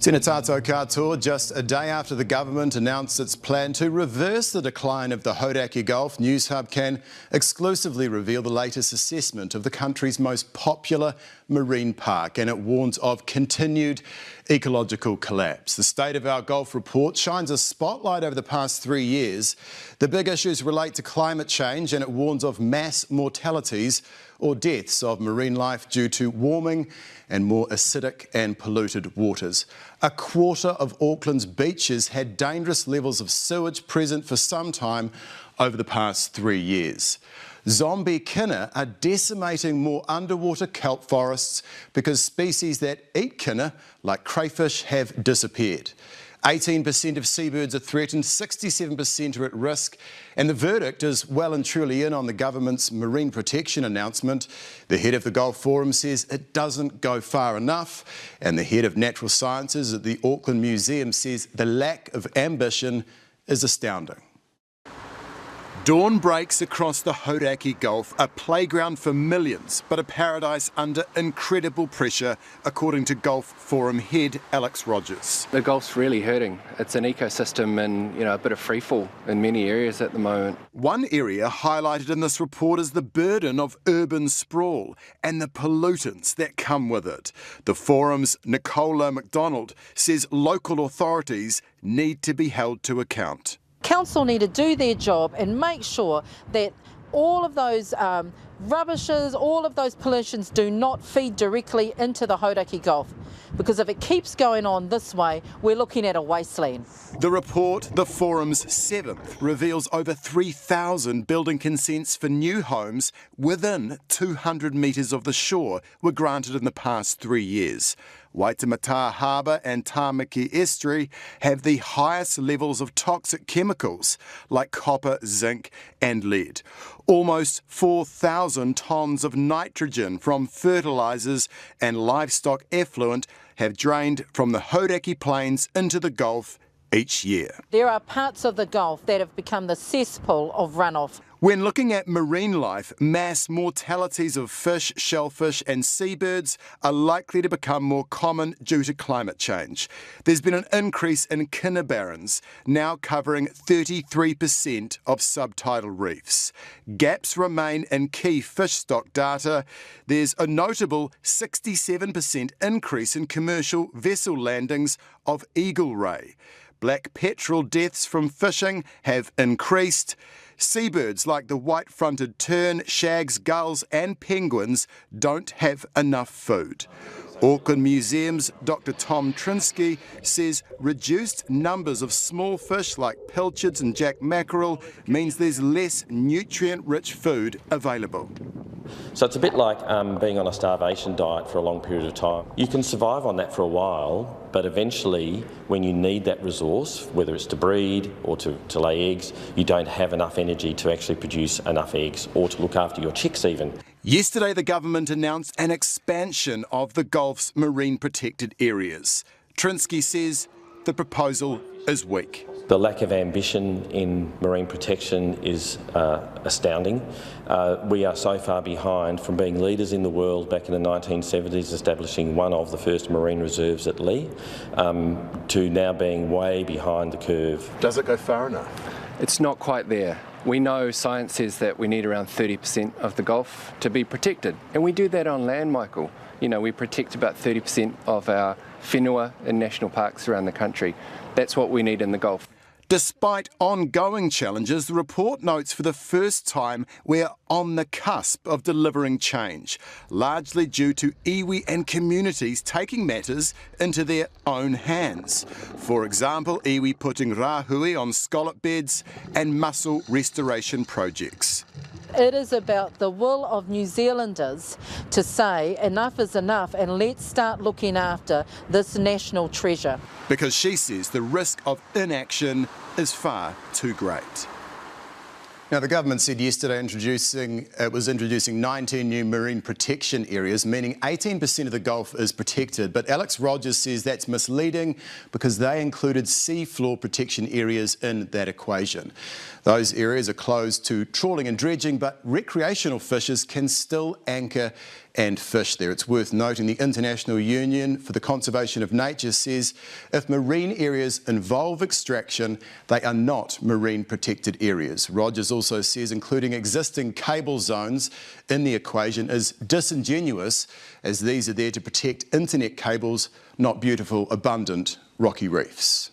Tēnā tātou katoa. Just a day after the government announced its plan to reverse the decline of the Hauraki Gulf, Newshub can exclusively reveal the latest assessment of the country's most popular marine park, and it warns of continued ecological collapse. The State of Our Gulf report shines a spotlight over the past 3 years. The big issues relate to climate change, and it warns of mass mortalities or deaths of marine life due to warming and more acidic and polluted waters. A quarter of Auckland's beaches had dangerous levels of sewage present for some time over the past 3 years. Zombie kinner are decimating more underwater kelp forests because species that eat kinner, like crayfish, have disappeared. 18% of seabirds are threatened, 67% are at risk, and the verdict is well and truly in on the government's marine protection announcement. The head of the Gulf Forum says it doesn't go far enough, and the head of natural sciences at the Auckland Museum says the lack of ambition is astounding. Dawn breaks across the Hauraki Gulf, a playground for millions, but a paradise under incredible pressure, according to Gulf Forum head Alex Rogers. The Gulf's really hurting. It's an ecosystem and, a bit of freefall in many areas at the moment. One area highlighted in this report is the burden of urban sprawl and the pollutants that come with it. The Forum's Nicola McDonald says local authorities need to be held to account. Council need to do their job and make sure that all of those rubbishes, all of those pollutions do not feed directly into the Hauraki Gulf. Because if it keeps going on this way, we're looking at a wasteland. The report, the Forum's 7th, reveals over 3,000 building consents for new homes within 200 metres of the shore were granted in the past 3 years. Waitemata Harbour and Tāmaki Estuary have the highest levels of toxic chemicals like copper, zinc and lead. Almost 4,000 tonnes of nitrogen from fertilisers and livestock effluent have drained from the Hauraki Plains into the Gulf each year. There are parts of the Gulf that have become the cesspool of runoff. When looking at marine life, mass mortalities of fish, shellfish and seabirds are likely to become more common due to climate change. There's been an increase in kinner barrens, now covering 33% of subtidal reefs. Gaps remain in key fish stock data. There's a notable 67% increase in commercial vessel landings of eagle ray. Black petrel deaths from fishing have increased. Seabirds like the white-fronted tern, shags, gulls and penguins don't have enough food. Auckland Museum's Dr. Tom Trinsky says reduced numbers of small fish like pilchards and jack mackerel means there's less nutrient-rich food available. So it's a bit like being on a starvation diet for a long period of time. You can survive on that for a while, but eventually when you need that resource, whether it's to breed or to lay eggs, you don't have enough energy to actually produce enough eggs or to look after your chicks even. Yesterday the government announced an expansion of the Gulf's marine protected areas. Trinsky says the proposal is weak. The lack of ambition in marine protection is astounding. We are so far behind from being leaders in the world back in the 1970s, establishing one of the first marine reserves at Lee, to now being way behind the curve. Does it go far enough? It's not quite there. We know science says that we need around 30% of the Gulf to be protected, and we do that on land, Michael. We protect about 30% of our whenua in national parks around the country. That's what we need in the Gulf. Despite ongoing challenges, the report notes for the first time we're on the cusp of delivering change, largely due to iwi and communities taking matters into their own hands. For example, iwi putting rāhui on scallop beds and mussel restoration projects. It is about the will of New Zealanders to say enough is enough and let's start looking after this national treasure. Because she says the risk of inaction is far too great. Now, the government said yesterday it was introducing 19 new marine protection areas, meaning 18% of the Gulf is protected. But Alex Rogers says that's misleading because they included seafloor protection areas in that equation. Those areas are closed to trawling and dredging, but recreational fishers can still anchor and fish there. It's worth noting the International Union for the Conservation of Nature says if marine areas involve extraction, they are not marine protected areas. Rogers also says including existing cable zones in the equation is disingenuous, as these are there to protect internet cables, not beautiful, abundant rocky reefs.